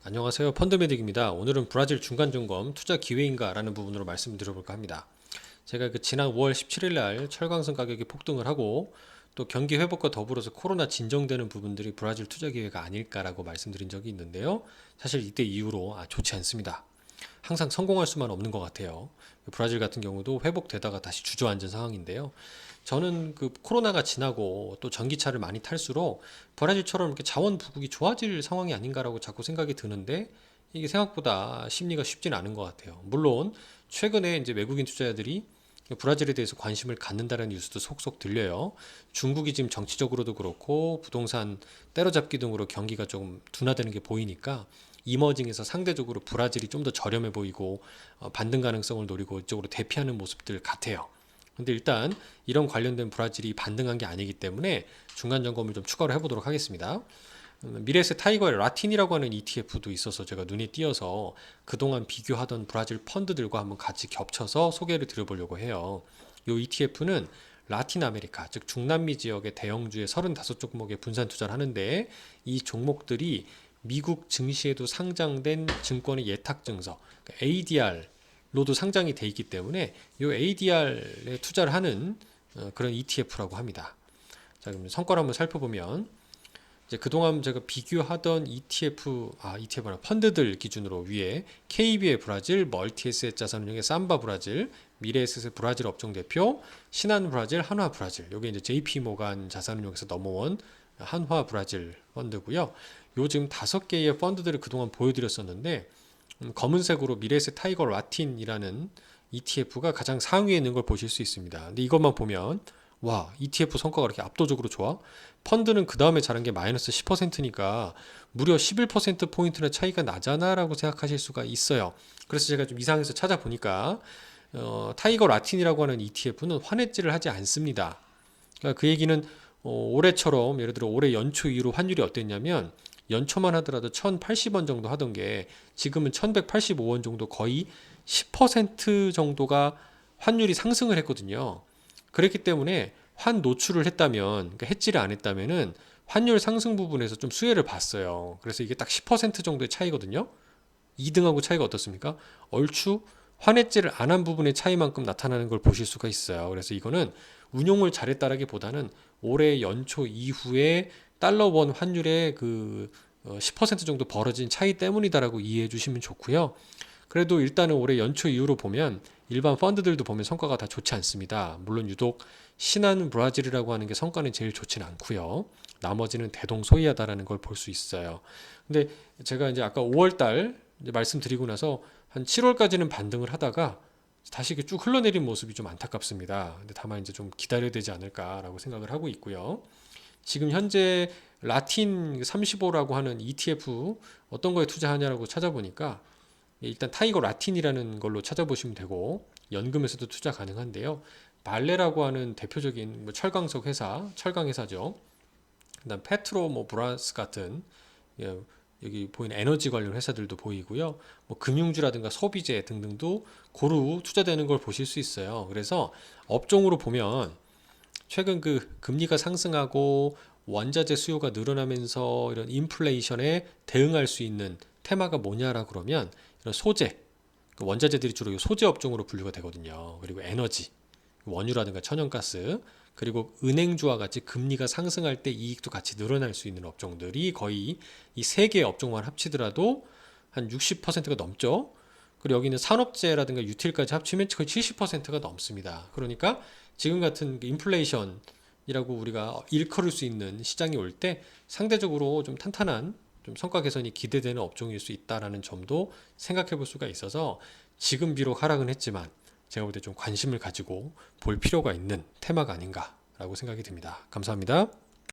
안녕하세요. 펀드메딕입니다. 오늘은 브라질 중간점검 투자 기회인가 라는 부분으로 말씀을 드려볼까 합니다. 제가 지난 5월 17일 날 철강성 가격이 폭등을 하고 또 경기 회복과 더불어서 코로나 진정되는 부분들이 브라질 투자 기회가 아닐까라고 말씀드린 적이 있는데요. 사실 이때 이후로 좋지 않습니다. 항상 성공할 수만 없는 것 같아요. 브라질 같은 경우도 회복되다가 다시 주저앉은 상황인데요. 저는 코로나가 지나고 또 전기차를 많이 탈수록 브라질처럼 이렇게 자원 부국이 좋아질 상황이 아닌가라고 자꾸 생각이 드는데 이게 생각보다 심리가 쉽지는 않은 것 같아요. 물론 최근에 이제 외국인 투자자들이 브라질에 대해서 관심을 갖는다는 뉴스도 속속 들려요. 중국이 지금 정치적으로도 그렇고 부동산 때려잡기 등으로 경기가 좀 둔화되는 게 보이니까 이머징에서 상대적으로 브라질이 좀 더 저렴해 보이고 반등 가능성을 노리고 이쪽으로 대피하는 모습들 같아요. 근데 일단 이런 관련된 브라질이 반등한 게 아니기 때문에 중간 점검을 좀 추가로 해보도록 하겠습니다. 미래에셋 타이거의 라틴이라고 하는 ETF도 있어서 제가 눈에 띄어서 그동안 비교하던 브라질 펀드들과 한번 같이 겹쳐서 소개를 드려보려고 해요. 이 ETF는 라틴 아메리카, 즉 중남미 지역의 대형주의 35종목에 분산 투자를 하는데 이 종목들이 미국 증시에도 상장된 증권의 예탁증서, ADR로도 상장이 돼 있기 때문에 이 ADR에 투자를 하는 그런 ETF라고 합니다. 자, 그럼 성과를 한번 살펴보면 이제 그동안 제가 비교하던 ETF나 펀드들 기준으로 위에 KB의 브라질, 멀티에셋 자산운용의 삼바 브라질, 미래에셋의 브라질 업종 대표, 신한 브라질, 한화 브라질. 요게 이제 JP 모간 자산운용에서 넘어온 한화 브라질 펀드고요. 요 지금 5개의 펀드들을 그동안 보여드렸었는데 검은색으로 미래에셋 타이거 라틴이라는 ETF가 가장 상위에 있는 걸 보실 수 있습니다. 근데 이것만 보면 와, ETF 성과가 그렇게 압도적으로 좋아? 펀드는 그 다음에 잘한 게 마이너스 10%니까 무려 11%포인트나 차이가 나잖아 라고 생각하실 수가 있어요. 그래서 제가 좀 이상해서 찾아보니까 타이거 라틴이라고 하는 ETF는 환해지를 하지 않습니다. 그러니까 그 얘기는 올해처럼 예를 들어 올해 연초 이후로 환율이 어땠냐면 연초만 하더라도 1080원 정도 하던 게 지금은 1185원 정도, 거의 10% 정도가 환율이 상승을 했거든요. 그렇기 때문에 환 노출을 했다면, 그러니까 해지를 안 했다면은 환율 상승 부분에서 좀 수혜를 봤어요. 그래서 이게 딱 10% 정도의 차이거든요. 2등하고 차이가 어떻습니까? 얼추 환해지를 안 한 부분의 차이만큼 나타나는 걸 보실 수가 있어요. 그래서 이거는 운용을 잘했다라기보다는 올해 연초 이후에 달러 원 환율의 10% 정도 벌어진 차이 때문이다라고 이해해 주시면 좋고요. 그래도 일단은 올해 연초 이후로 보면 일반 펀드들도 보면 성과가 다 좋지 않습니다. 물론 유독 신한 브라질이라고 하는 게 성과는 제일 좋지는 않고요. 나머지는 대동소이하다라는 걸 볼 수 있어요. 근데 제가 이제 아까 5월달 말씀드리고 나서 한 7월까지는 반등을 하다가 다시 쭉 흘러내린 모습이 좀 안타깝습니다. 근데 다만 이제 좀 기다려야 되지 않을까라고 생각을 하고 있고요. 지금 현재 라틴 35라고 하는 ETF 어떤 거에 투자하냐라고 찾아보니까 일단 타이거 라틴이라는 걸로 찾아보시면 되고 연금에서도 투자 가능한데요. 발레라고 하는 대표적인 철강석 회사, 철강 회사죠. 그다음 페트로 브라스 같은 여기 보이는 에너지 관련 회사들도 보이고요. 금융주라든가 소비재 등등도 고루 투자되는 걸 보실 수 있어요. 그래서 업종으로 보면 최근 금리가 상승하고 원자재 수요가 늘어나면서 이런 인플레이션에 대응할 수 있는 테마가 뭐냐라 그러면 이런 소재, 원자재들이 주로 소재 업종으로 분류가 되거든요. 그리고 에너지, 원유라든가 천연가스, 그리고 은행주와 같이 금리가 상승할 때 이익도 같이 늘어날 수 있는 업종들이 거의 이 세 개의 업종만 합치더라도 한 60%가 넘죠. 그리고 여기는 산업재라든가 유틸까지 합치면 거의 70%가 넘습니다. 그러니까 지금 같은 인플레이션이라고 우리가 일컬을 수 있는 시장이 올 때 상대적으로 좀 탄탄한 좀 성과 개선이 기대되는 업종일 수 있다라는 점도 생각해 볼 수가 있어서 지금 비록 하락은 했지만 제가 볼 때 좀 관심을 가지고 볼 필요가 있는 테마가 아닌가라고 생각이 듭니다. 감사합니다.